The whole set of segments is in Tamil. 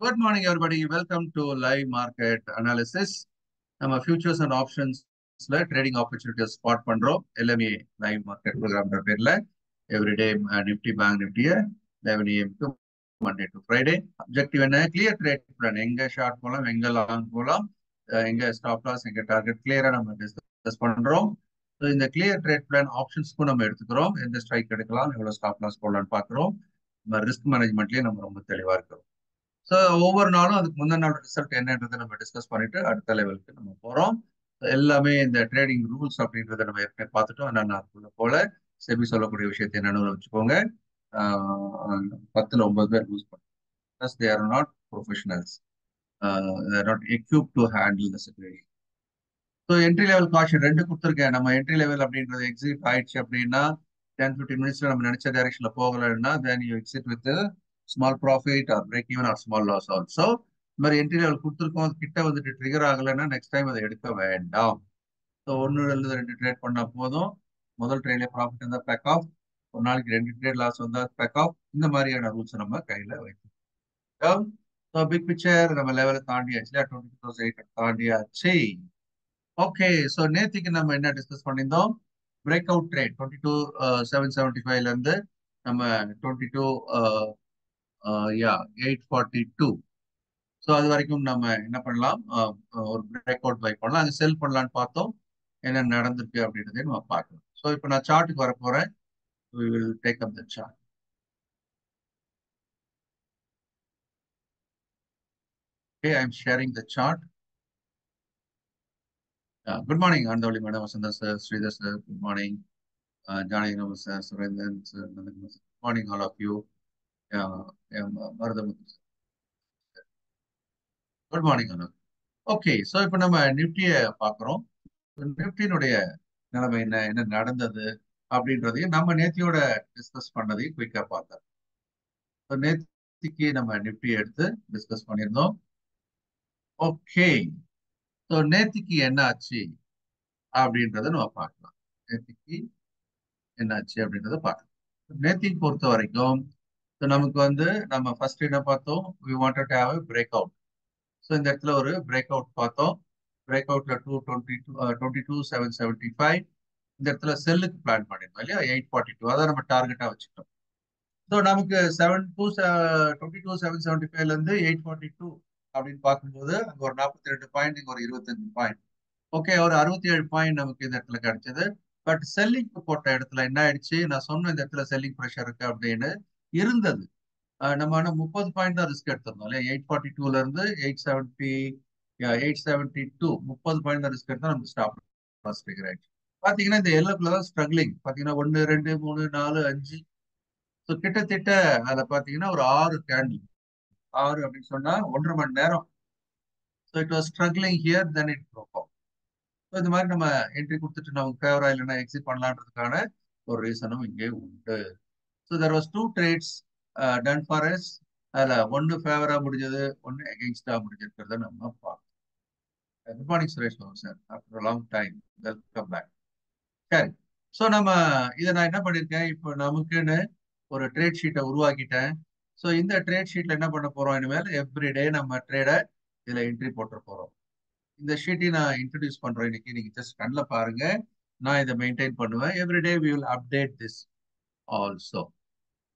Good morning, everybody. Welcome to live market analysis. நம்ம futures and optionsல trading opportunities spot பண்றோம். எல்லாமே live market programன்ற பேர்ல everyday Nifty Bank Nifty 11 AM to Monday to Friday. Objective என்ன? Clear trade plan. எங்க short போலாம், எங்க long போலாம், எங்க stop loss, எங்க target clear நம்ம discuss பண்றோம். So இந்த clear trade plan optionsக்கும் நம்ம எடுத்துக்கிறோம். எந்த strike எடுக்கலாம், எவ்வளவு stop loss போடலாம்னு பார்க்கிறோம். நம்ம risk managementலயே நம்ம ரொம்ப தெளிவா இருக்கிறோம். ஸோ ஒவ்வொரு நாளும் அதுக்கு முந்தின நாள் ரிசல்ட் என்னன்றதை நம்ம டிஸ்கஸ் பண்ணிட்டு அடுத்த லெவலுக்கு நம்ம போறோம். எல்லாமே இந்த ட்ரேடிங் ரூல்ஸ் அப்படின்றத நம்ம ஏற்கனவே பார்த்துட்டோம். என்னென்ன அதுக்குள்ள போல செபி சொல்லக்கூடிய விஷயத்தை என்னன்னு வச்சுக்கோங்க. 10ல் 9 பேர் யூஸ் பண்ணுறோம். They are not professionals. They are not equip to handle the situation. So entry level caution 2 கொடுத்துருக்கேன். நம்ம என்ட்ரி லெவல் அப்படின்றது எக்ஸிட் ஆயிடுச்சு அப்படின்னா 10-15 மினிட்ஸ்ல நம்ம நினைச்ச டைரக்ஷன்ல போகலைன்னா then you exit with small profit or break even or small loss also. இந்த மாதிரி என்ட்ரி லெவல் கொடுத்துருக்கோம், அது கிட்ட வந்துட்டு ட்ரிகர் ஆகலைன்னா நெக்ஸ்ட் டைம் அதை எடுக்க வேண்டாம். ஸோ 1-2 ட்ரேட் பண்ணா போதும். முதல் ட்ரேட்ல ப்ராஃபிட் இருந்தால் பேக் ஆஃப், ஒரு நாளைக்கு 2 ட்ரேட் லாஸ் வந்தால் பேக் ஆஃப். இந்த மாதிரியான ரூல்ஸ் நம்ம கையில வைக்கணும். ஸோ பிக் பிக்சர் நம்ம லெவலை தாண்டியாச்சு, 22,800 தாண்டியாச்சு. ஓகே, ஸோ நேத்திக்கு நம்ம என்ன டிஸ்கஸ் பண்ணியிருந்தோம்? பிரேக் அவுட் ட்ரேட் 22,775ல இருந்து நம்ம 22,842. ஸோ அது வரைக்கும் நம்ம என்ன பண்ணலாம், ஒரு பிரேக் அவுட் பை பண்ணலாம். அது செல் பண்ணலான்னு பார்த்தோம். என்ன நடந்திருக்கு அப்படின்றதையும் நம்ம பார்க்கலாம். ஸோ இப்போ நான் சார்ட்டுக்கு வர போறேன். We will take up the chart. Okay, I'm sharing the chart. Good morning, Andavali Madam, Vasantha sir, Sridhar sir. Good morning, Janagam sir, Surendran sir. Good morning, all of you. Maradamuthu sir. Good morning, Anand. Okay, so இப்போ நம்ம நிஃப்டியை பார்க்குறோம். நிஃப்டியினுடைய நிலைமை என்ன நடந்தது அப்படின்றதையும் நம்ம நேத்தியோட டிஸ்கஸ் பண்ணதையும் குயிக்காக பார்த்தோம். ஸோ நேத்திக்கு நம்ம நிஃப்டியை எடுத்து டிஸ்கஸ் பண்ணியிருந்தோம். ஓகே, ஸோ நேத்திக்கு என்ன ஆச்சு அப்படின்றத நம்ம பார்க்கலாம். நேத்திக்கு என்ன ஆச்சு அப்படின்றத பார்க்கலாம். நேத்திக்கு பொறுத்த வரைக்கும் நமக்கு நம்ம ஃபர்ஸ்ட் என்ன பார்த்தோம்? we wanted to have a breakout. So இந்த இடத்துல ஒரு பிரேக் அவுட் பார்த்தோம். பிரேக் அவுட்ல 22,775 இந்த இடத்துல செல்லுக்கு பிளான் பண்ணிருந்தோம் இல்லையா, 842. அதான் நம்ம டார்கெட்டா வச்சுட்டோம். ஸோ நமக்கு 22,775ல இருந்து 842 அப்படின்னு பார்க்கும்போது அங்க ஒரு 42 பாயிண்ட், இங்க ஒரு 25 பாயிண்ட். ஓகே, ஒரு 67 பாயிண்ட் நமக்கு இந்த இடத்துல கிடைச்சது. பட் செல்லிங் போட்ட இடத்துல என்ன ஆயிடுச்சு? நான் சொன்ன இந்த இடத்துல செல்லிங் ப்ரெஷர் இருக்கு அப்படின்னு இருந்தது. நம்ம 30 பாயிண்ட் தான் ரிஸ்க் எடுத்திருந்தோம் இல்லையா, 842ல இருந்து 872 30 பாயிண்ட் தான் ரிஸ்க் எடுத்தா நமக்கு ஸ்டாப் லாஸ் ட்ரிகர் ஆயிடுச்சு. பாத்தீங்கன்னா இந்த எல்லோக்குள்ள தான் ஸ்ட்ரகிளிங். பாத்தீங்கன்னா 1 2 3 4 5. ஸோ கிட்டத்தட்ட அதுல பாத்தீங்கன்னா ஒரு 6 கேண்டில், 6 அப்படின்னு சொன்னா 1.5 மணி நேரம். So it was struggling here, then it broke out. So இந்த மாதிரி நம்ம என்ட்ரி கொடுத்துட்டு நமக்கு ஃபேவரா இல்லைன்னா எக்ஸிட் பண்ணலான்றதுக்கான ஒரு ரீசனும் இங்கே உண்டு. So there was 2 trades done for us. அதுல ஒன்னு ஃபேவரா முடிஞ்சது, ஒன்னு எகெயின்ஸ்டா முடிஞ்சிருக்கிறத நம்ம பார்க்கலாம். Good morning Suresh Babu sir, after long time welcome back. சரி, ஸோ நம்ம இதை நான் என்ன பண்ணிருக்கேன், இப்போ நமக்குன்னு ஒரு ட்ரேட் ஷீட்டை உருவாக்கிட்டேன். ஸோ இந்த ட்ரேட் ஷீட்ல என்ன பண்ண போறோம், இனிமேல் எவ்ரிடே நம்ம ட்ரேடை இதுல என்ட்ரி போட்டு போறோம். இந்த ஷீட்டையும் நான் இன்ட்ரடியூஸ் பண்றேன் இன்னைக்கு. நீங்க ஜஸ்ட் கண்ணில் பாருங்க, நான் இதை மெயின்டைன் பண்ணுவேன். Everyday we will update this also.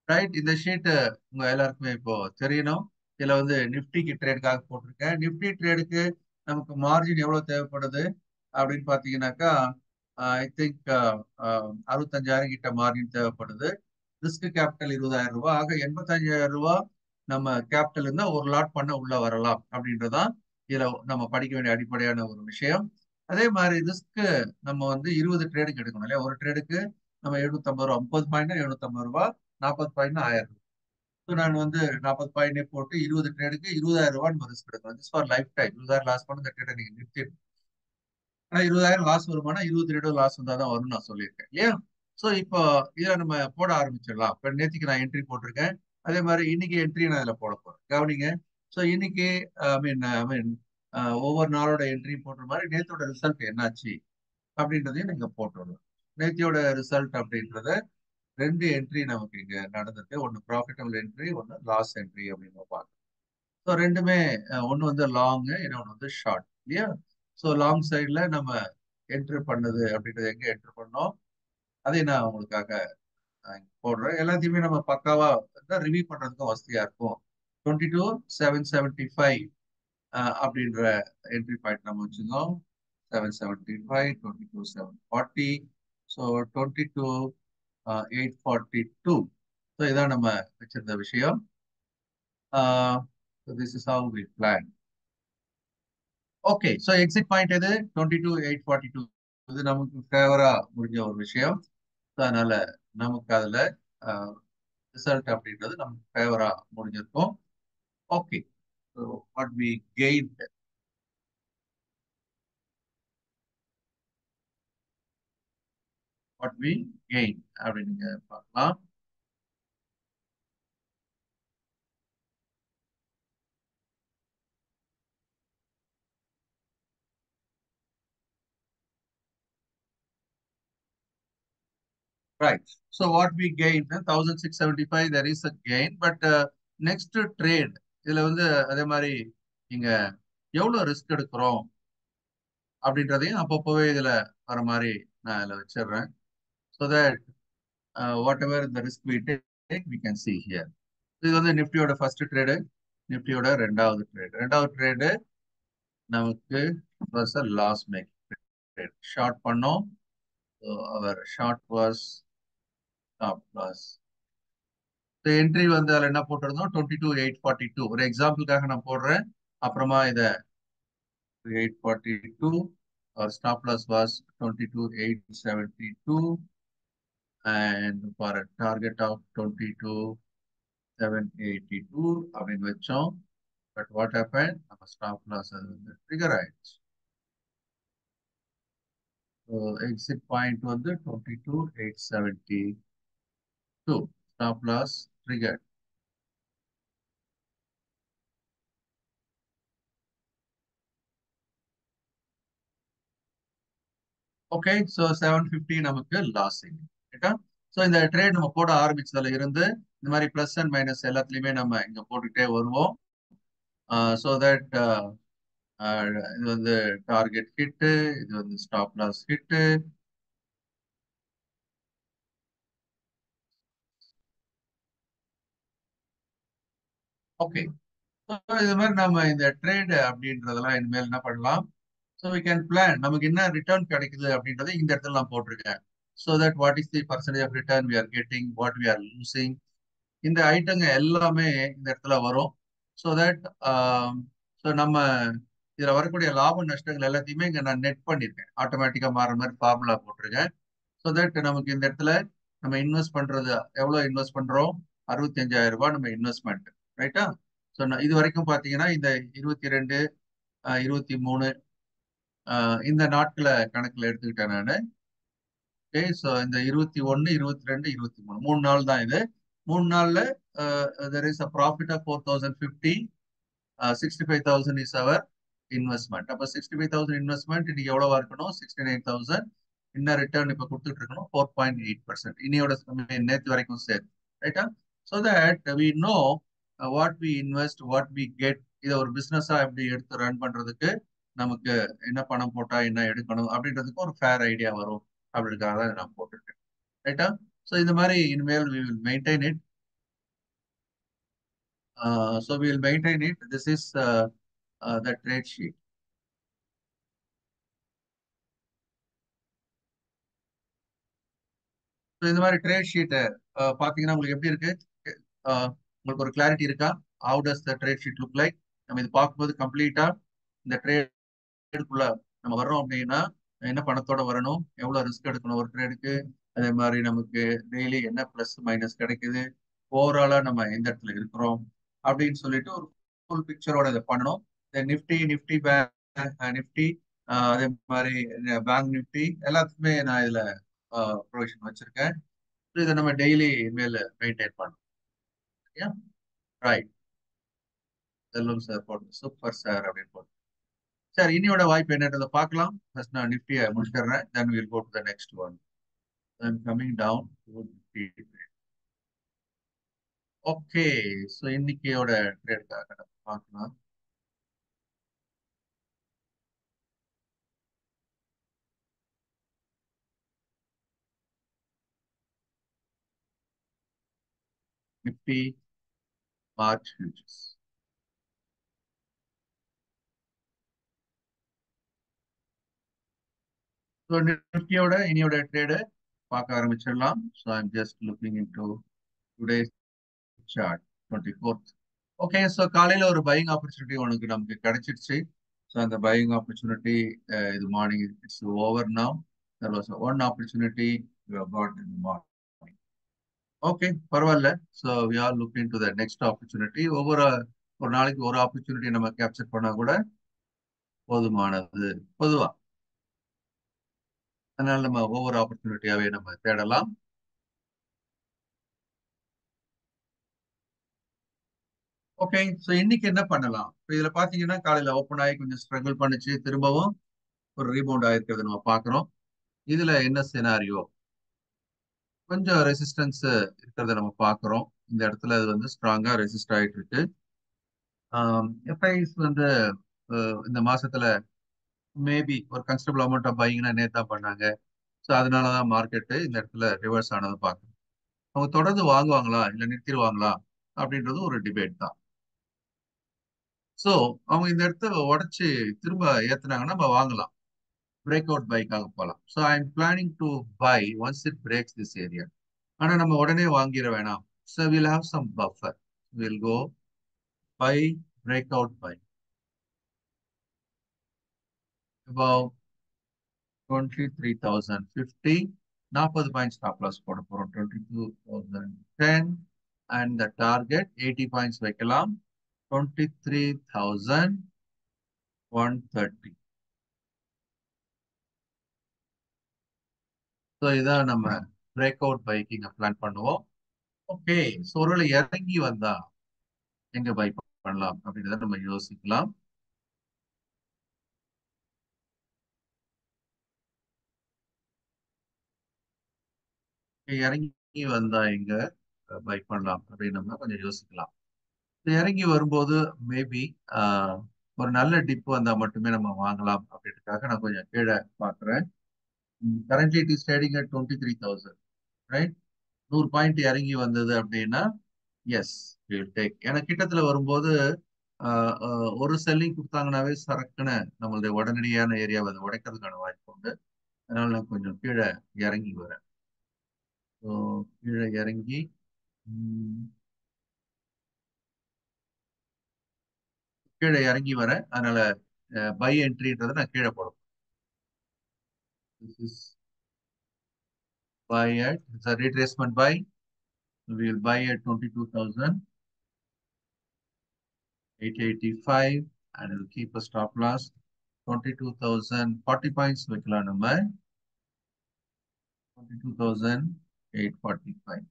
Right, இந்த ஷீட் உங்க எல்லாருக்குமே இப்போ தெரியணும். இதுல நிப்டிக்கு ட்ரேடுக்காக போட்டிருக்கேன். நிப்டி ட்ரேடுக்கு நமக்கு மார்ஜின் எவ்வளவு தேவைப்படுது அப்படின்னு பாத்தீங்கன்னாக்கா, ஐ திங்க் 65,000 கிட்ட மார்ஜின் தேவைப்படுது. ரிஸ்க் கேபிட்டல் 20,000 ரூபாய். ஆக 85,000 ரூபாய் நம்ம கேபிட்டல் இருந்தா ஒரு லாட் பண்ண உள்ள வரலாம் அப்படின்றதான் இதுல நம்ம படிக்க வேண்டிய அடிப்படையான ஒரு விஷயம். அதே மாதிரி ரிஸ்க் நம்ம 20 ட்ரேடுக்கு எடுக்கணும் இல்லையா. ஒரு ட்ரேடுக்கு நம்ம 750 ரூபா, 30 பாயிண்ட் 750 ரூபாய், 40 பாயிண்ட் 1000 ரூபாய். ஸோ நான் 40 பாயிண்டே போட்டு 20 ட்ரேடுக்கு 20,000 ரூபாய் நம்ம ரிஸ்க் எடுக்கணும். This for life time. 20,000 loss பண்ண இந்த ட்ரேடை நீங்க நிறுத்திடணும். ஆனா 20,000 லாஸ் வருமானா 20 ட்ரேடோ லாஸ் வந்தாதான் வரும்னு நான் சொல்லியிருக்கேன் இல்லையா. ஸோ இப்போ இதை நம்ம போட ஆரம்பிச்சிடலாம். இப்போ நேற்றுக்கு நான் என்ட்ரி போட்டிருக்கேன், அதே மாதிரி இன்னைக்கு என்ட்ரி நான் இதில் போட போறேன். கவனிங்க. ஸோ இன்னைக்கு ஐ மீன் ஒவ்வொரு நாளோட என்ட்ரி போடுற மாதிரி நேத்தோட ரிசல்ட் என்னாச்சு அப்படின்றதையும் நீங்க போட்டுடலாம். நேத்தியோட ரிசல்ட் அப்படின்றத 2 என்ட்ரி நமக்கு இங்க நடந்திருக்கு. ஒன்னு ப்ராஃபிட்டபிள் என்ட்ரி, ஒன்னு லாஸ் என்ட்ரி அப்படின்னு பார்க்கலாம். ஸோ ரெண்டுமே ஒன்று வந்து லாங் இன்னொன்று வந்து ஷார்ட் இல்லையா. ஸோ லாங் சைடில் நம்ம என்ட்ரு பண்ணது அப்படின்றது எங்கே என்ட்ரு பண்ணோம் அதை நான் உங்களுக்காக போடுறேன். எல்லாத்தையுமே நம்ம பக்காவா ரிவ்யூ பண்றதுக்கும் வசதியா இருக்கும். 22,775 அப்படின்ற என்ட்ரி பாயிண்ட் நம்ம வச்சிருந்தோம். 775, 22,740, ஸோ 22,842. ஸோ இதான் நம்ம வச்சிருந்த விஷயம். This is how we plan. Okay, so exit point எது? 22,842. இது நமக்கு ஃபேவரா முடிஞ்ச ஒரு விஷயம். அதனால நமக்கு அதுல ரிசல்ட் அப்படின்றது நமக்கு ஃபேவரா முடிஞ்சிருக்கும். Okay, so what we gain, what we gain அப்படின்னு நீங்க பார்க்கலாம். Right. So what we gained, 1,675, there is a gain. But next trade, இதுல வந்து அதே மாதிரி நீங்க எவ்வளவு ரிஸ்க் எடுக்கிறோம் அப்படின்றதையும் அப்பப்போவே இதுல வர மாதிரி நான் இதுல வச்சிடுறேன். So that whatever the risk we take we can see here. இது வந்து நிஃப்டியோட ஃபர்ஸ்ட் ட்ரேடு, நிஃப்டியோட ரெண்டாவது ட்ரேடு. ரெண்டாவது ட்ரேடு நமக்கு was a loss make trade. Short பண்ணோம். அவர் short was stop loss. Entry வந்து அதில் என்ன போட்டிருந்தோம்? 22,842. ஒரு எக்ஸாம்பிளுக்காக நான் போடுறேன். அப்புறமா இதை 842, stop loss was 22,872 and for a target of 22,782 அப்படின்னு வச்சோம். பட் வாட் ஹேப்பன், நம்ம ஸ்டாப் லாஸ் அது வந்து ட்ரிகர் ஆயிடுச்சு. எக்ஸிட் பாயிண்ட் வந்து 22,872, stop loss trigger. Okay, so 750 நமக்கு லாஸிங். ரைட்டா? ஸோ இந்த ட்ரேட் நம்ம போட ஆரம்பிச்சதுல இருந்து இந்த மாதிரி பிளஸ் அண்ட் மைனஸ் எல்லாத்துலயுமே நம்ம இங்க போட்டுக்கிட்டே வருவோம். ஸோ தட் இது வந்து டார்கெட் ஹிட்டு, இது வந்து ஸ்டாப் லாஸ் ஹிட்டு. ஓகே, இது மாதிரி நம்ம இந்த ட்ரேட் அப்படின்றதெல்லாம் இனிமேல் என்ன பண்ணலாம்? ஸோ வி கேன் பிளான் நமக்கு என்ன ரிட்டர்ன் கிடைக்குது அப்படின்றத இந்த இடத்துல நான் போட்டிருக்கேன். So that what is the percentage of return we are getting, what we are losing, இந்த ஐட்டங்க எல்லாமே இந்த இடத்துல வரும். ஸோ தட் ஸோ நம்ம இதில் வரக்கூடிய லாப நஷ்டங்கள் எல்லாத்தையுமே இங்கே நான் நெட் பண்ணியிருக்கேன். ஆட்டோமேட்டிக்காக மாறுற மாதிரி ஃபார்முலா போட்டிருக்கேன். ஸோ தட் நமக்கு இந்த இடத்துல நம்ம இன்வெஸ்ட் பண்றது எவ்வளோ இன்வெஸ்ட் பண்றோம்? 65,000 ரூபாய் நம்ம இன்வெஸ்ட்மெண்ட். ரைட்டா? ஸோ இது வரைக்கும் பார்த்தீங்கன்னா இந்த 22, 23 இந்த நாட்களை கணக்கில் எடுத்துக்கிட்டேன் நான். ஓகே, ஸோ இந்த 21, 22, 23 3 நாள் தான் இது. 3 நாள்ல there is a profit of 4,050. 65,000 is our investment. அப்ப 65,000 இன்வெஸ்ட்மெண்ட் இன்னைக்கு எவ்வளவா இருக்கணும்? 69,000. இன்னும் ரிட்டர்ன் இப்ப கொடுத்துட்டு இருக்கணும் 4.8%. இனியோட நேற்று வரைக்கும் சேர்த்து. ரைட்டா? So that we know what we invest, what we get. இதை ஒரு பிசினஸா எப்படி எடுத்து ரன் பண்றதுக்கு நமக்கு என்ன பணம் போட்டா என்ன எடுக்கணும் அப்படின்றதுக்கு ஒரு ஃபேர் ஐடியா வரும் அப்படின்றதுக்காக தான் நான் போட்டிருக்கேன். ரைட்டா? ஸோ இந்த மாதிரி இனிமேல் we will maintain it. So we will maintain it. This is the trade sheet. So இந்த மாதிரி ட்ரேட் ஷீட்டை பார்த்தீங்கன்னா உங்களுக்கு எப்படி இருக்கு? உங்களுக்கு ஒரு கிளாரிட்டி இருக்கா? How does the trade sheet look like? நம்ம இது பார்க்கும்போது கம்ப்ளீட்டா இந்த ட்ரேடுக்குள்ள நம்ம வர்றோம் அப்படின்னா என்ன பணத்தோட வரணும், எவ்வளவு ரிஸ்க் எடுக்கணும் ஒரு ட்ரேடுக்கு, அதே மாதிரி நமக்கு டெய்லி என்ன பிளஸ் மைனஸ் கிடைக்குது, ஓவராலா நம்ம எந்த இடத்துல இருக்கிறோம் அப்படின்னு சொல்லிட்டு ஒரு ஃபுல் பிக்சரோட இதை பண்ணணும். நிஃப்டி, நிஃப்டி பேங்க் நிஃப்டி, அதே மாதிரி பேங்க் நிஃப்டி எல்லாத்துக்குமே நான் இதுல ப்ரொவிஷன் வச்சிருக்கேன். இதை நம்ம டெய்லி மேல மெயின்டைன் பண்ணணும். ரைட், செல்வம் சார் போட்டு சூப்பர் சார் அப்படின்னு போட்டு. சரி, இனியோட வாய்ப்பு என்னன்றதை பார்க்கலாம். ஃபர்ஸ்ட் நான் நிஃப்டியை முடிச்சிடுறேன். Then will go to the next one. Then coming down to Nifty. Okay. So இன்னைக்கியோட ட்ரேடுக்காக நம்ம பார்க்கலாம். Nifty March features. ஸோ நிஃப்டியோட இனியோட ட்ரேடு பார்க்க ஆரம்பிச்சிடலாம். So I'm just looking into today's chart 24th. Okay. So காலையில் ஒரு பையிங் ஆப்பர்ச்சுனிட்டி உனக்கு நமக்கு கிடைச்சிருச்சு. ஸோ அந்த பையிங் ஆப்பர்ச்சுனிட்டி இது morning it's over now. There was one opportunity you have got in morning. Okay, பரவாயில்ல. So we are looking to the next opportunity. ஒரு நாளைக்கு ஒரு ஆப்பர்ச்சுனிட்டி நம்ம கேப்சர் பண்ணா கூட போதுமானது பொதுவா. அதனால நம்ம ஒவ்வொரு ஆப்பர்ச்சுனிட்டியாவே நம்ம தேடலாம். ஓகே. ஸோ இன்னைக்கு என்ன பண்ணலாம்? இப்போ இதுல பாத்தீங்கன்னா காலையில ஓப்பன் ஆகி கொஞ்சம் ஸ்ட்ரகிள் பண்ணுச்சு, திரும்பவும் ஒரு ரீபவுண்ட் ஆயிருக்கிறது நம்ம பாக்குறோம். இதுல என்ன சினாரியோ? கொஞ்சம் ரெசிஸ்டன்ஸ் இருக்கிறத நம்ம பாக்குறோம். இந்த இடத்துல அது வந்து ஸ்ட்ராங்கா ரெசிஸ்ட் ஆயிட்டு இருக்கு. எஃப்ஐஸ் வந்து இந்த மாசத்துல மேபி ஒரு கன்சிடபிள் அமௌண்ட் ஆஃப் பையிங்னா நேத்தா பண்ணாங்க. ஸோ அதனாலதான் மார்க்கெட்டு இந்த இடத்துல ரிவர்ஸ் ஆனதை பார்க்கணும். அவங்க தொடர்ந்து வாங்குவாங்களா இல்ல நிறுத்திடுவாங்களா அப்படின்றது ஒரு டிபேட் தான். ஸோ அவங்க இந்த இடத்த உடைச்சு திரும்ப ஏத்துனாங்கன்னா நம்ம வாங்கலாம். பிரேக் அவுட் பைக்காக போகலாம். So I am planning to buy once it breaks this area. ஆனா நம்ம உடனே வாங்கிட வேணாம். So will have some buffer. Will go buy, break out buy about 23,050. 40 points stop loss போட போறோம். 22,010 and the target 80 பாயிண்ட்ஸ் வைக்கலாம். 23,130. ஸோ இதான் நம்ம பிரேக் அவுட் பைக்கிங்க பிளான் பண்ணுவோம். ஓகே. ஸோ ஒருவேளை இறங்கி வந்தா எங்க பை பண்ணலாம் அப்படின்றத நம்ம யோசிக்கலாம். இறங்கி வந்தா எங்க பை பண்ணலாம் அப்படின்னு நம்ம கொஞ்சம் யோசிக்கலாம். இறங்கி வரும்போது மேபி ஒரு நல்ல டிப் வந்தா மட்டுமே நம்ம வாங்கலாம் அப்படின்றதுக்காக நான் கொஞ்சம் கீழே பார்க்குறேன். Currently it is trading at 23,000, right? 100 point இறங்கி வந்தது அப்படின்னா எஸ் வில் டேக். ஏன்னா கிட்டத்துல வரும்போது ஒரு செல்லிங் கொடுத்தாங்கன்னாவே சரக்குன்னு நம்மளுடைய உடனடியான ஏரியாவை அதை உடைக்கிறதுக்கான வாய்ப்பு உண்டு. அதனால நான் கொஞ்சம் கீழே இறங்கி வரேன். ஸோ கீழே இறங்கி ம், கீழே இறங்கி வரேன். அதனால பை என்ட்ரின்றதை நான் கீழே போடுறேன். This is buy at, it's a retracement buy. We will buy at 22,885 and we'll keep a stop loss 22,000. 40 points வைக்கலாம் நம்ம. 22,845.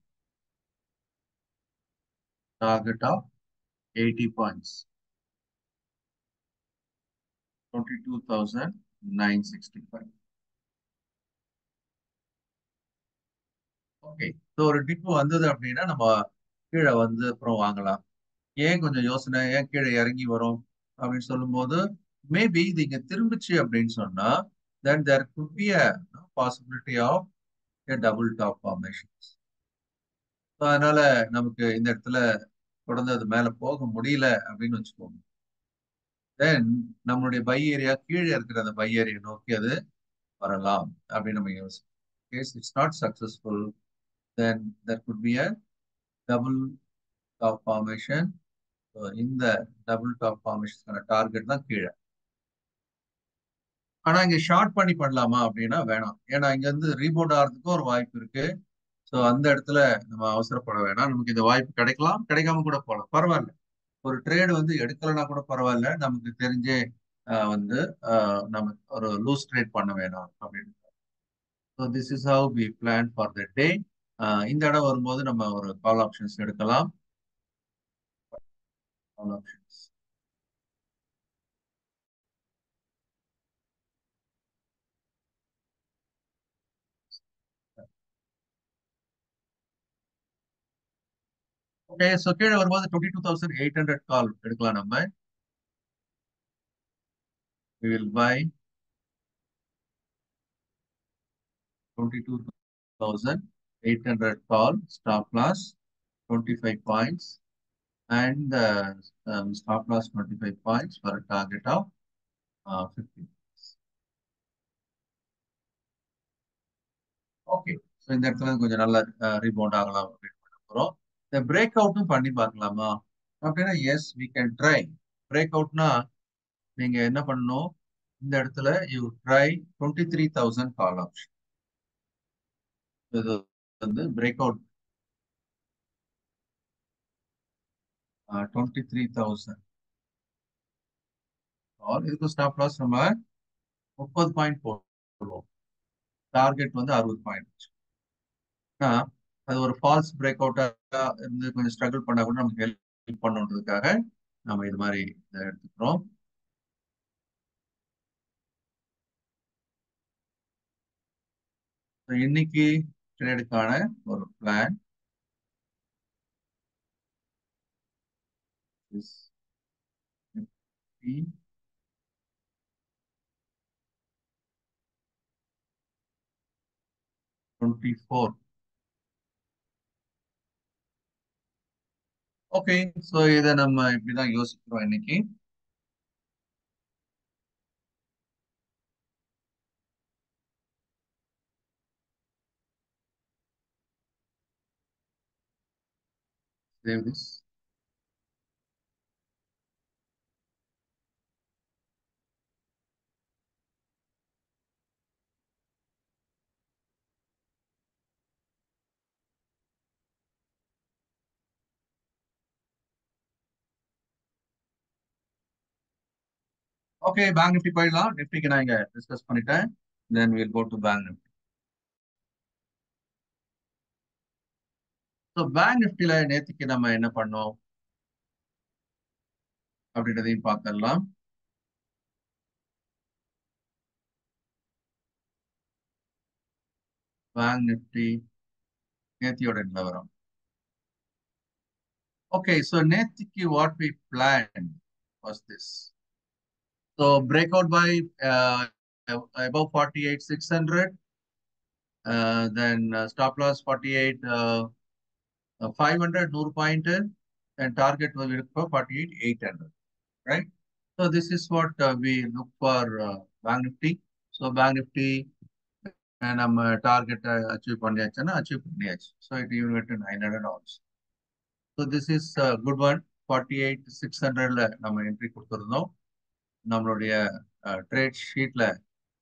Target of 80 points. 22,965. Okay. So ஒரு டிப் வந்தது அப்படின்னா நம்ம கீழே வந்து அப்புறம் வாங்கலாம். ஏன் கொஞ்சம் யோசனை, ஏன் கீழே இறங்கி வரும் அப்படின்னு சொல்லும்போது மேபி இது இங்க திரும்பிச்சு அப்படின்னு சொன்னா then there could be a possibility of a double top formations. So அதனால நமக்கு இந்த இடத்துல தொடர்ந்து அது மேல போக முடியல அப்படின்னு வச்சுக்கோங்க. தென் நம்மளுடைய பை ஏரியா கீழே இருக்கிற அந்த பை ஏரியா நோக்கி அது வரலாம் அப்படின்னு நம்ம யோசிப்போம். Case it's not successful then there could be a double top formation. இந்த டபுள் டாப் ஃபார்மேஷனுக்கான டார்கெட் தான் கீழே. ஆனா இங்க ஷார்ட் பண்ணி பண்ணலாமா அப்படின்னா வேணாம். ஏன்னா இங்க இருந்து ரீபவுண்ட் ஆகிறதுக்கும் ஒரு வாய்ப்பு இருக்கு. ஸோ அந்த இடத்துல நம்ம அவசரப்பட வேணாம். நமக்கு இந்த வாய்ப்பு கிடைக்கலாம், கிடைக்காம கூட போகலாம், பரவாயில்ல. ஒரு ட்ரேடு வந்து எடுக்கலைன்னா கூட பரவாயில்ல. நமக்கு தெரிஞ்சே வந்து நம்ம ஒரு லூஸ் ட்ரேட் பண்ண வேணாம் அப்படின்னு. So this is how we plan for the day. இந்த இடம் வரும்போது நம்ம ஒரு கால் ஆப்ஷன்ஸ் எடுக்கலாம். கால் ஆப்ஷன்ஸ். ஓகே, ஸோ கீழே வரும்போது 22,800 கால் எடுக்கலாம் நம்ம. We will buy 22,800 call, stop loss 25 points, and stop loss 25 points for a target of 50. Okay, so இந்த இடத்துல கொஞ்சம் நல்லா ரீபவுண்ட் ஆகலாம் அப்படின்னு பண்ண போகிறோம். இந்த பிரேக் அவுட்டும் பண்ணி பார்க்கலாமா அப்படின்னா, yes we can try. Break அவுட்னா நீங்க என்ன பண்ணணும், இந்த இடத்துல யூ ட்ரை 23,000 கால் ஆப்ஷன். இது வந்து பிரேக் அவுட் 23,000 கால். இதுக்கு ஸ்டாப் லாஸ் நம்ம 30 பாயிண்ட் போடுவோம். டார்கெட் வந்து 60 பாயிண்ட். அது ஒரு ஃபால்ஸ் பிரேக் அவுட்டா இருந்து கொஞ்சம் ஸ்ட்ரகிள் பண்ணா கூட நமக்கு ஹெல்ப் பண்ணுன்றதுக்காக நம்ம இது மாதிரி இதை எடுத்துக்கிறோம். இன்னைக்கு ட்ரேடுக்கான ஒரு plan is Nifty 24. Okay, so இதை நம்ம இப்படிதான் யோசிக்கிறோம் இன்னைக்கு. Save this. Okay, bank Nifty போயிடலாம். நிஃப்டிக்கு நான் இங்க டிஸ்கஸ் பண்ணிட்டேன். Then will go to bank Nifty. So bank நிஃப்டில நேற்றுக்கு நம்ம என்ன பண்ணோம் அப்படின்றதையும் பார்த்துடலாம். பேங்க் நிஃப்டி நேத்தியோட நிலவரம். ஓகே, ஸோ நேத்திக்கு what we plan was this. So break out buy above 48,600. Then stop loss 48, 500, 100 point, and target will be for 48,800, right? So this is what we look for Bank Nifty. So Bank Nifty நம்ம டார்கெட்டை அச்சீவ் பண்ணியாச்சுன்னா அச்சீவ் பண்ணியாச்சு. So it even went 900 also. So this is good one. 48,600ல நம்ம என்ட்ரி கொடுத்துருந்தோம். நம்மளுடைய ட்ரேட் ஷீட்ல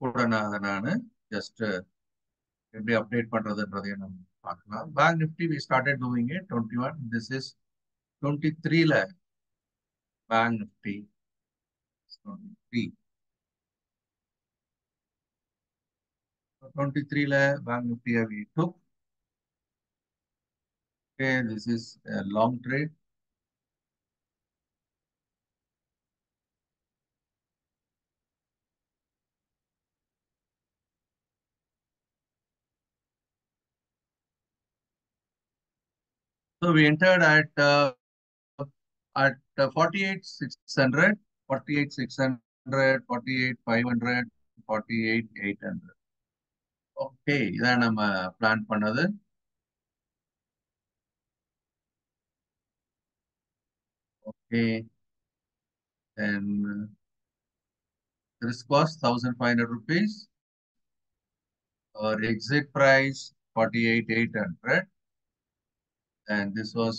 கூட நான் ஜஸ்ட் எப்படி அப்டேட் பண்றதுன்றதையும் நம்ம பார்க்கலாம். Bank Nifty we started doing it 21. This is 23ல பேங்க் நிஃப்டி 23. 23ல பேங்க் நிஃப்டியை we took. Okay, this is a long trade. So we entered at 48,600, 48,600, 48,500, 48,800. Okay, இதான் நம்ம பிளான் பண்ணது. Okay, and risk was 1,500 rupees. Our exit price 48,800, and this was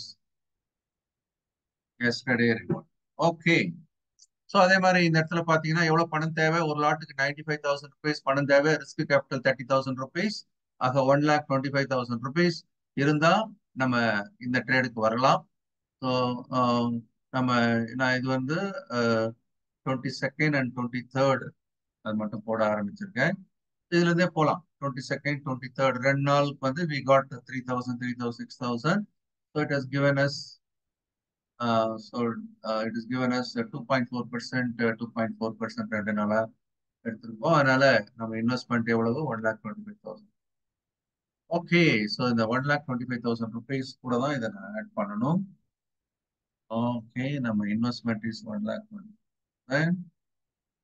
yesterday report. Okay, so அதே மாதிரி இந்த இடத்துல பார்த்தீங்கன்னா எவ்வளோ பணம் தேவை, ஒரு லாட்டுக்கு 95,000 rupees பணம் தேவை. Risk capital 30,000 rupees. ஆக 1,25,000 rupees இருந்தா நம்ம இந்த ட்ரேடுக்கு வரலாம். ஸோ நம்ம நான் இது வந்து 22nd and 23rd அது மட்டும் போட ஆரம்பிச்சிருக்கேன். இதுல இருந்தே போகலாம். 22nd, 23rd 2 நாளுக்கு வந்து we got 3,000, 3,000, 6,000. So it has given us it has given us 2.4%, 2.4% 2 நாளா எடுத்திருக்கோம். அதனால நம்ம இன்வெஸ்ட்மெண்ட் எவ்வளவு 1,25,000. ஓகே, ஸோ இந்த 1,25,000 rupees கூட தான் இதை நான் ஆட் பண்ணணும். ஓகே, நம்ம investment is 1 lakh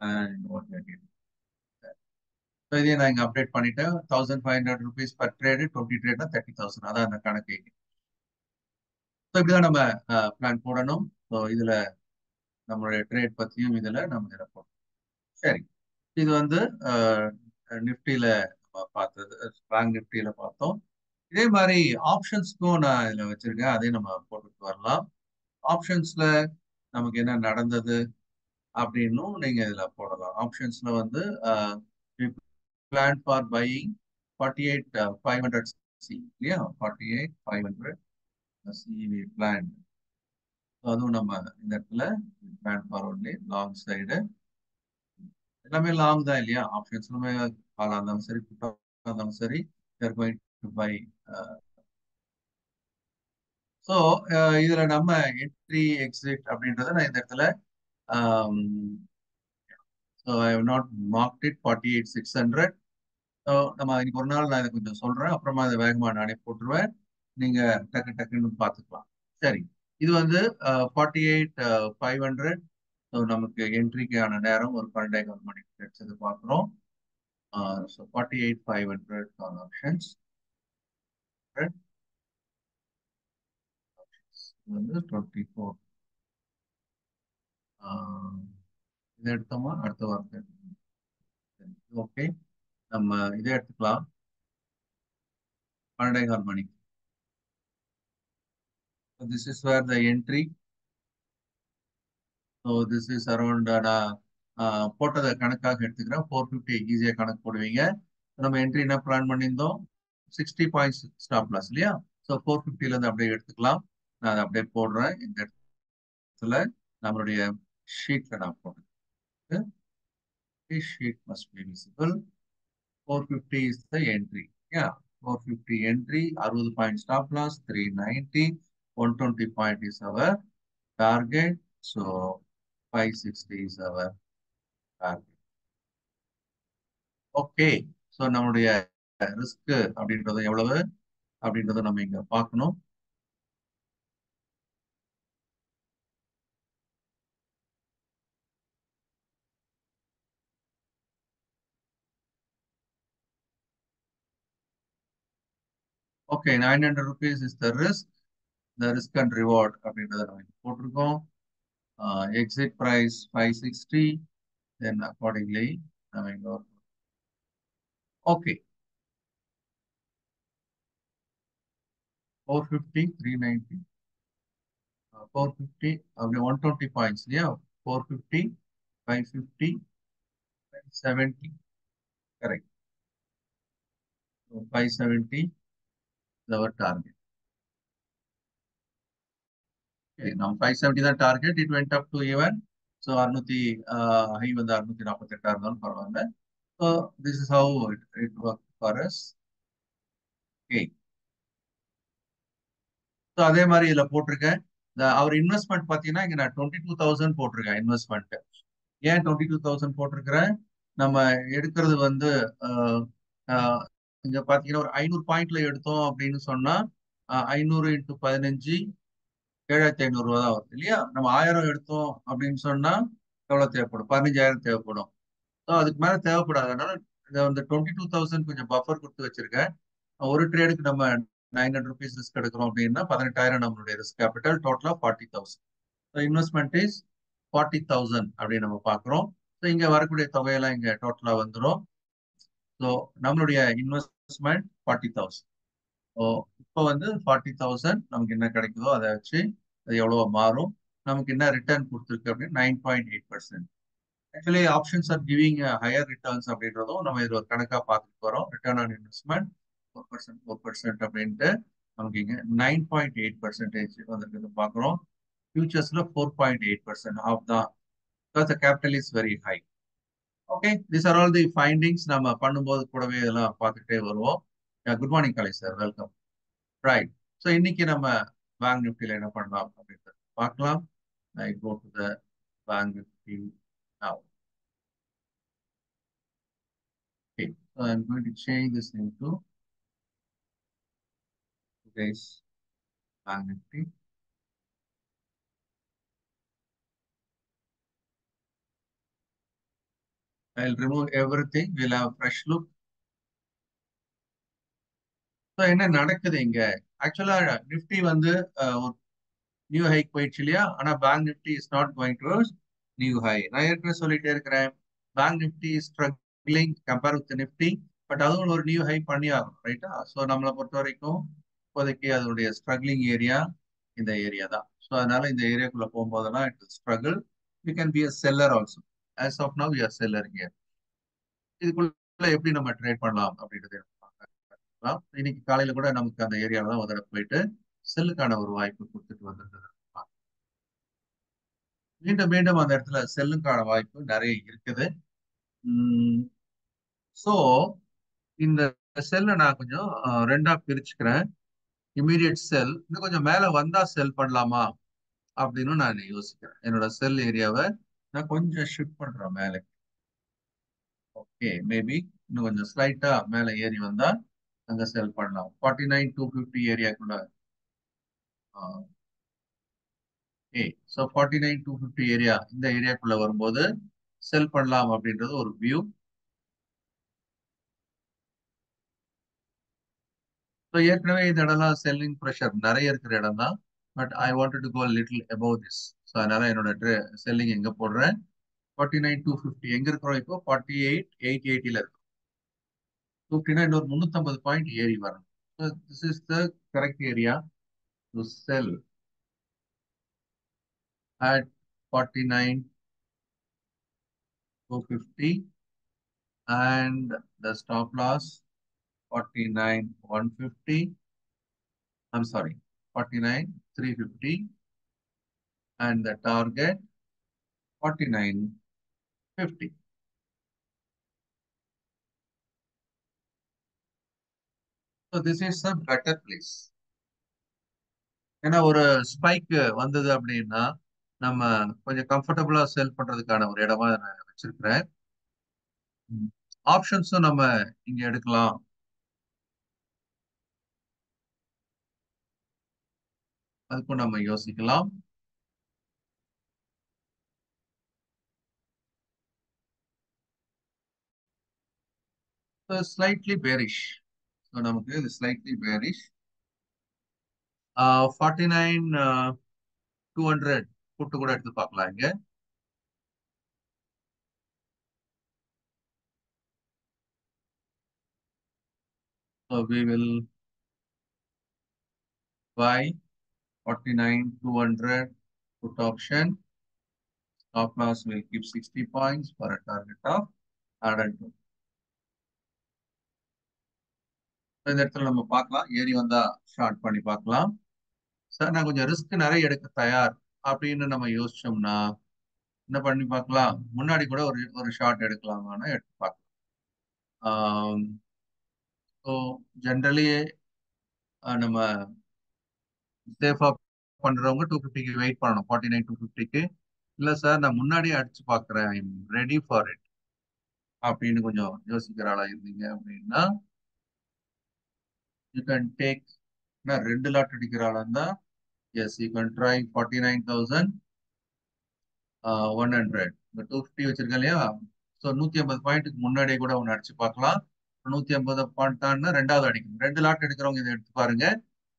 and what we are getting. So இதை நான் இங்க அப்டேட் பண்ணிட்டேன். 1500 rupees per trade, 20 trade 30,000. அதான் அந்த கணக்கு. ஸோ இப்படிதான் நம்ம பிளான் போடணும். ஸோ இதுல நம்மளுடைய ட்ரேட் பத்தியும் இதுல நம்ம இதில் போடணும். சரி, இது வந்து நிஃப்டியில நம்ம பார்த்தது, பேங்க் நிஃப்டியில பார்த்தோம். இதே மாதிரி ஆப்ஷன்ஸ்க்கும் நான் இதுல வச்சிருக்கேன், அதையும் நம்ம போட்டுட்டு வரலாம். ஆப்ஷன்ஸ்ல நமக்கு என்ன நடந்தது அப்படின்னும் நீங்க இதுல போடலாம். ஆப்ஷன்ஸ்ல வந்து பிளான் ஃபார் பையிங் 48,500 சி இல்லையா, 48,500 சி பிளான். அதுவும் நம்ம இந்த இடத்துல பிளான் ஃபார்வர்ட்லேயே லாங் சைடு எல்லாமே லாங் தான் இல்லையா, ஆப்ஷன்ஸ்லுமே காலாக இருந்தாலும் சரி புட்டாக இருந்தாலும் சரி they're going to buy. So இதுல நம்ம என்ட்ரி எக்ஸிட் அப்படின்றத நான் இந்த இடத்துல so I have not marked it 48,600. ஸோ நம்ம இன்னைக்கு ஒரு நாள் நான் இதை கொஞ்சம் சொல்றேன், அப்புறமா அதை வேகமாக நானே போட்டுருவேன், நீங்க டக்கு டக்குன்னு பார்த்துக்கலாம். சரி, இது வந்து 48,500. ஸோ நமக்கு என்ட்ரிக்கான நேரம் ஒரு 12 மணிக்கு கிடைச்சது பார்க்குறோம். ஸோ 48,500 கால் ஆப்ஷன்ஸ் வந்து 24. இதை எடுத்தோமா அடுத்த வார்த்தை. ஓகே, நம்ம இதை எடுத்துக்கலாம் 12 மணிக்கு. This is where the entry. So this is around நான் போட்டதை கணக்காக எடுத்துக்கிறேன். 450 ஈஸியாக கணக்கு போடுவீங்க. நம்ம என்ட்ரி என்ன பிளான் பண்ணியிருந்தோம், 60 பாயிண்ட்ஸ் ஸ்டாப் லாஸ் இல்லையா. ஸோ 450லேருந்து அப்படியே எடுத்துக்கலாம். நான் அதை அப்படியே போடுறேன் இந்த இடத்துல. நம்மளுடைய ஷீட்ல நான் போடுறேன். sheet must be visible. 450 is the entry. Yeah, 450 entry, 60 point stop loss, 390, 120 point is our target. So 560 is our target. Okay, so நம்மளுடைய ரிஸ்க் அப்படின்றது எவ்வளவு அப்படின்றத நம்ம இங்க பார்க்கணும். Okay, 900 rupees is the risk. The risk and reward அப்படின்றத நம்ம இங்க போட்டிருக்கோம். Exit price 560. Then accordingly நம்ம இங்க ஓகே 450, 390, 450, அப்படி 120 பாயிண்ட்ஸ் இல்லையா, 450, 550, 570, correct. 570 is our target. Okay, நம்ம 570 தான் target. It went up to even. So 600 high வந்து 648 இருந்தாலும் பரவாயில்ல. So this is how it work for us. Okay, so அதே மாதிரி இதில் போட்டிருக்கேன். அவர் இன்வெஸ்ட்மெண்ட் பார்த்தீங்கன்னா இங்கே நான் 22,000 போட்டிருக்கேன் இன்வெஸ்ட்மெண்ட். ஏன் 22,000 போட்டிருக்கிறேன், நம்ம எடுக்கிறது வந்து இங்க பாத்தீங்கன்னா ஒரு 500 பாயிண்ட்ல எடுத்தோம் அப்படின்னு சொன்னா 500 × 15 7,500 ரூபா தான் வருது இல்லையா. நம்ம 1000 எடுத்தோம் அப்படின்னு சொன்னா எவ்வளவு தேவைப்படும், 15,000 தேவைப்படும். ஸோ அதுக்கு மேல தேவைப்படாது. அதனால இதை வந்து 22,000 கொஞ்சம் பஃபர் கொடுத்து வச்சிருக்கேன். ஒரு ட்ரேடுக்கு நம்ம 900 rupees ரிஸ்க் எடுக்கிறோம் அப்படின்னா 18,000 நம்மளுடைய ரிஸ்க் கேபிட்டல், டோட்டலா 40,000. இன்வெஸ்ட்மெண்ட் இஸ் 40,000 அப்படின்னு நம்ம பாக்குறோம். ஸோ இங்க வரக்கூடிய தொகையெல்லாம் இங்க டோட்டலா வந்துடும். ஸோ நம்மளுடைய இன்வெஸ்ட்மெண்ட் 40,000. ஸோ இப்போ வந்து 40,000 நமக்கு என்ன கிடைக்குதோ அதை வச்சு அது எவ்வளவு மாறும். நமக்கு என்ன ரிட்டர்ன் கொடுத்துருக்கு அப்படின்னு 9.8%. Actually options are giving higher returns அப்படின்றதும் நம்ம இது ஒரு கணக்கா பார்த்துட்டு வரோம். ரிட்டர்ன் ஆன் இன்வெஸ்ட்மெண்ட் 4% அப்படின்ட்டு நமக்கு இங்க 9.8% வந்திருக்கிறது பார்க்குறோம். ஃபியூச்சர்ஸ்ல 4.8% ஆஃப் தான். Because the capital is very high. Okay, these are all the findings. நம்ம பண்ணும்போது கூடவே இதெல்லாம் பார்த்துட்டே வருவோம். குட் மார்னிங் கலை சார், வெல்கம். ரைட், ஸோ இன்னைக்கு நம்ம பேங்க் நிஃப்டியில் என்ன பண்ணலாம் அப்படின்றத பார்க்கலாம். I go to the bank nifty now. Okay, so I'm going to change this into today's bank nifty. I'll remove everything. We'll have fresh look. So என்ன நடக்குது இங்க? ஆக்சுவலா நிஃப்டி வந்து ஒரு நியூ ஹைக் போயிடுச்சு இல்லையா? ஆனா bank Nifty is not going to new high. நான் ஏற்கனவே சொல்லிட்டே இருக்கிறேன். Bank Nifty is struggling compare with Nifty. But அதுவும் ஒரு நியூ ஹை பண்ணி ஆகும், ரைட்டா? ஸோ நம்மளை பொறுத்த வரைக்கும் இப்போதைக்கு அதனுடைய ஸ்ட்ரகிளிங் ஏரியா இந்த ஏரியா தான். ஸோ அதனால இந்த ஏரியாக்குள்ள போகும்போதெல்லாம் it struggle. You can be a seller also. As of now you are seller here. இதுக்குள்ள எப்படி நம்ம ட்ரேட் பண்ணலாம் அப்படின்றது பார்க்கலாம். இன்னைக்கு காலையில கூட நமக்கு அந்த ஏரியால தான் ஒரு தடவை போயிட்டு செல்லுக்கான ஒரு வாய்ப்பு கொடுத்துட்டு வந்திருந்தது. மீண்டும் மீண்டும் அந்த இடத்துல செல்லுக்கான வாய்ப்பு நிறைய இருக்குது. ஸோ இந்த செல்லை நான் கொஞ்சம் ரெண்டா பிரிச்சுக்கிறேன். இமீடியட் செல் இன்னும் கொஞ்சம் மேல வந்தா செல் பண்ணலாமா அப்படின்னு நான் யோசிக்கிறேன். என்னோட செல் ஏரியாவை நான் கொஞ்சம் ஷிஃப்ட் பண்றேன் மேலே. ஓகே, மேபி இன்னும் கொஞ்சம் ஸ்லைட்டா மேல ஏறி வந்தா அங்க செல் பண்ணலாம். 49,250 ஏரியாக்குள்ள. ஓகே, ஸோ 49,250 ஏரியா, இந்த ஏரியாக்குள்ள வரும்போது செல் பண்ணலாம் அப்படின்றது ஒரு வியூ. ஸோ ஏற்கனவே இந்த இடம்லாம் செல்லிங் ப்ரெஷர் நிறைய இருக்கிற இடம் தான். But I wanted to go little above this. So அதனால என்னோட செல்லிங் எங்க போடுறேன்? 49,250 எங்க இருக்கிறோம் இப்போ? 48,880 இருக்கும். 50னா இன்னொரு 350 பாயிண்ட் ஏறி வரணும். So this is the correct area to sell at 49,250 and the stop loss 49,150. I'm sorry, 49,350 and the target 49,50. So this is a better place. ஏன்னா ஒரு ஸ்பைக் வந்தது அப்படின்னா நம்ம கொஞ்சம் கம்ஃபர்டபுளா செல் பண்றதுக்கான ஒரு இடமா நான் வச்சிருக்கிறேன். ஆப்ஷன்ஸும் நம்ம இங்க எடுக்கலாம். அதுக்கும் நம்ம யோசிக்கலாம். Slightly bearish. ஸோ நமக்கு இது ஸ்லைட்லி பேரிஷ். 49,200 புட்டு கூட எடுத்து பார்க்கலாம் இங்க. So we will buy 49,200 put option. Stop loss will keep 60 points for a target of 102. இந்த இடத்துல நம்ம பார்க்கலாம், ஏறி வந்தா ஷார்ட் பண்ணி பார்க்கலாம். சார் நான் கொஞ்சம் ரிஸ்க் நிறைய எடுக்க தயார் அப்படின்னு நம்ம யோசிச்சோம்னா என்ன பண்ணி பார்க்கலாம்? முன்னாடி கூட ஒரு ஒரு ஷார்ட் எடுக்கலாமான்னு எடுத்து பார்க்கலாம். ஸோ ஜென்ரலி நம்ம சேஃபா பண்றவங்க 250க்கு வெயிட் பண்ணணும். 49,250க்கு. இல்ல சார் நான் முன்னாடியே அடிச்சு பார்க்குறேன், I am ready for it அப்படின்னு கொஞ்சம் யோசிக்கிற ஆளா இருந்தீங்க அப்படின்னா யூ கேன் டேக். ரெண்டு லாட் அடிக்கிற ஆளா இருந்தா எஸ் யூ கேன் ட்ரை 49,100. இந்த 250 வச்சிருக்கேன் இல்லையா? ஸோ 150 பாயிண்ட்டுக்கு முன்னாடியே கூட ஒன்று அடிச்சு பார்க்கலாம். 150 பாயிண்ட் தான் ரெண்டாவது அடிக்கணும். ரெண்டு லாட் எடுக்கிறவங்க இதை எடுத்து பாருங்க.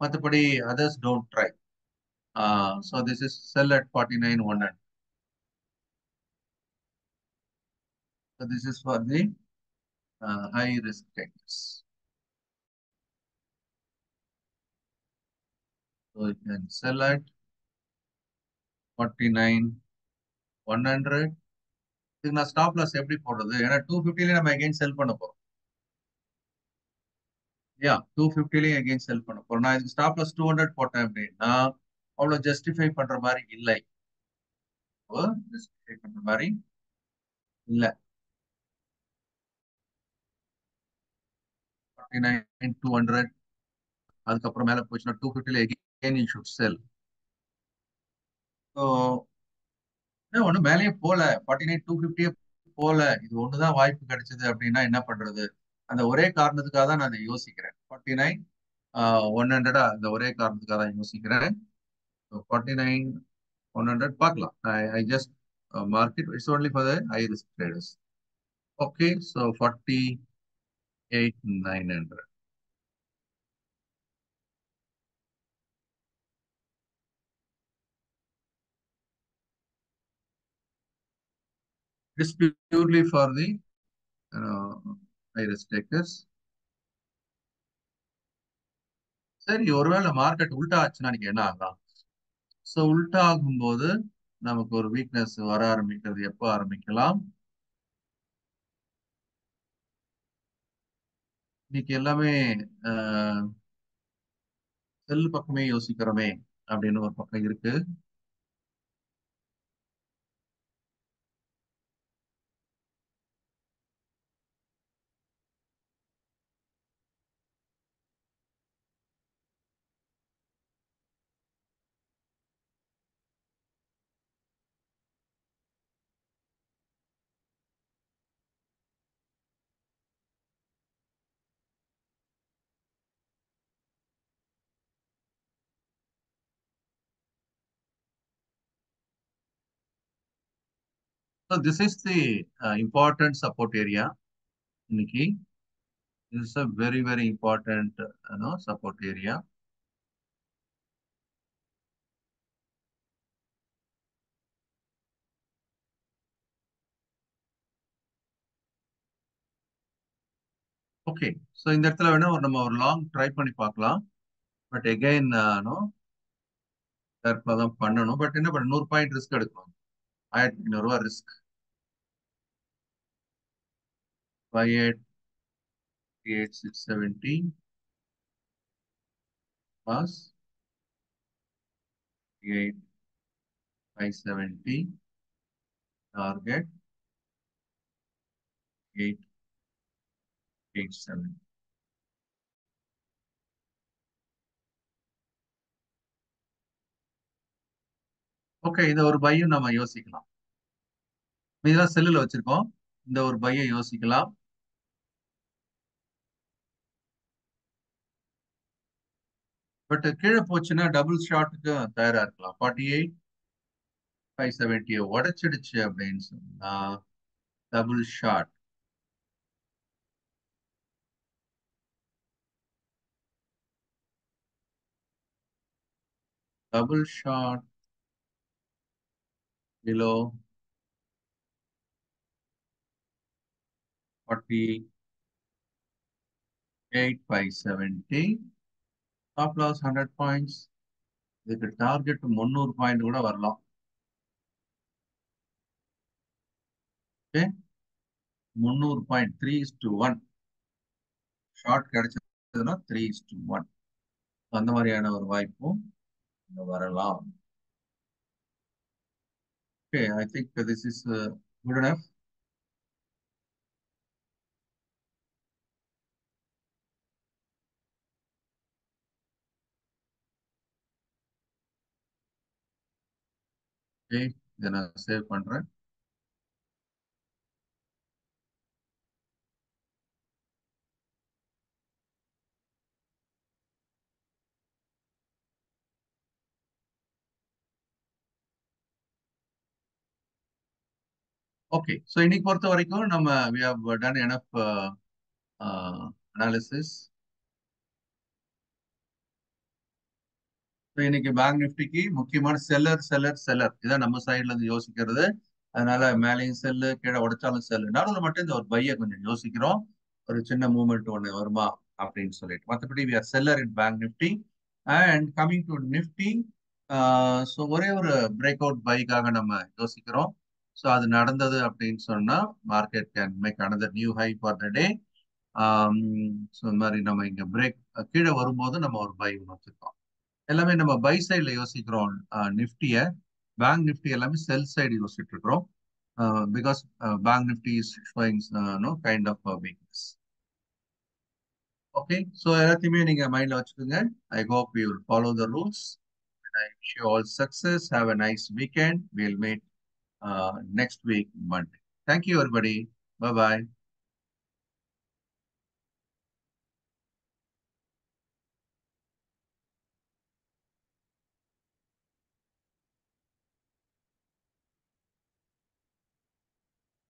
மற்றபடி others don't try. So this is sell at 49,100. So this is for the high risk takers. So you can sell at 49,100. இதுக்கு நான் ஸ்டாப் லாஸ் எப்படி போடுறது? ஏன்னா 250ல நம்ம அகைன் செல் பண்ண போறோம். 250லையும் அகைன் செல் பண்ண போறோம். நான் இதுக்கு ஸ்டாப் லாஸ் 200 போட்டேன் அப்படின்னா அவ்வளவு ஜஸ்டிஃபை பண்ற மாதிரி இல்லை. ஜஸ்டிஃபை பண்ற மாதிரி இல்லை. 49,200 அதுக்கப்புறம் மேல போச்சுன்னா 250ல again you should sell. So ஒண்ணு மேலேயே போல, 49,250 போல, இது ஒண்ணுதான் வாய்ப்பு கிடைச்சது அப்படின்னா என்ன பண்றது? அந்த ஒரே காரணத்துக்காக தான் நான் அதை யோசிக்கிறேன். 49,100 அந்த ஒரே காரணத்துக்காக தான் யோசிக்கிறேன். 49,100 பார்க்கலாம். I just market it's only for the high risk traders. Okay, so 48,900. It's purely for the high risk takers. சரி, ஒருவேளை மார்க்கெட் உல்டா ஆச்சுன்னா நீங்க என்ன ஆகலாம்? ஸோ உல்டா ஆகும்போது நமக்கு ஒரு வீக்னஸ் வர ஆரம்பிக்கிறது எப்போ ஆரம்பிக்கலாம்? இன்னைக்கு எல்லாமே செல் பக்கமே யோசிக்கிறோமே அப்படின்னு ஒரு பக்கம் இருக்கு. So this is the important support area, Nikki. This is a very, very important support area. Okay, so இந்த இடத்துல வேணா நம்ம ஒரு லாங் ட்ரை பண்ணி பார்க்கலாம். பட் எகைன் கேர்ஃபுல்லாக தான் பண்ணணும். பட் என்ன பண்ண 100 பாயிண்ட் ரிஸ்க் எடுக்கணும். 1500 ரிஸ்க். 58,670 plus 8,570 target 8,870. ஓகே, இந்த ஒரு பையும் நம்ம யோசிக்கலாம். இதெல்லாம் செல்லுல வச்சிருக்கோம். இந்த ஒரு பையை யோசிக்கலாம். பட் கீழே போச்சுன்னா டபுள் ஷாட்டுக்கு தயாரா இருக்கலாம். 48,570 உடைச்சிடுச்சு அப்படின்னு சொன்னா double shot. Double shot below 48,570. Stop loss 100 points. இதுக்கு டார்கெட் 300 பாயிண்ட் கூட வரலாம். ஓகே, 300 பாயிண்ட் 3:1 ஷார்ட் கிடைச்சதுன்னா 3:1 அந்த மாதிரியான ஒரு வாய்ப்பும் வரலாம். Okay, I think this is good enough. Okay, இதை நான் சேவ் பண்றேன். ஓகே, ஸோ இன்னைக்கு பொறுத்த வரைக்கும் நம்ம we have done enough analysis. இன்னைக்கு பேங்க் நிஃப்டிக்கு முக்கியமான செல்லர் இதான் நம்ம சைட்ல இருந்து யோசிக்கிறது. அதனால மேலேயும் செல்லு, கீழே உடைச்சாலும் செல்லு. நடுவில் மட்டும் இந்த ஒரு பையை கொஞ்சம் யோசிக்கிறோம். ஒரு சின்ன மூவ்மெண்ட் ஒன்று வருமா அப்படின்னு சொல்லிட்டு. மற்றபடி we are seller in bank Nifty. And coming to Nifty, so ஒரே ஒரு பிரேக் அவுட் பைக்காக நம்ம யோசிக்கிறோம். ஸோ அது நடந்தது அப்படின்னு சொன்னா market can make another new high for the day. So இந்த மாதிரி நம்ம இங்க பிரேக் கீழே வரும்போது நம்ம ஒரு பை ஒன்று வச்சிருக்கோம். எல்லாமே நம்ம பை சைட்ல யோசிக்கிறோம். நிஃப்டிய பேங்க் நிஃப்டி எல்லாமே செல் சைடு யோசிச்சுட்டு இருக்கிறோம். Because bank Nifty is showing no kind of weakness. Okay, so எல்லாத்தையுமே நீங்க மைண்ட்ல வச்சுக்கோங்க. I hope you will follow the rules. I wish you all success. Have a nice weekend. We'll meet next week, Monday. Thank you, everybody. Bye bye.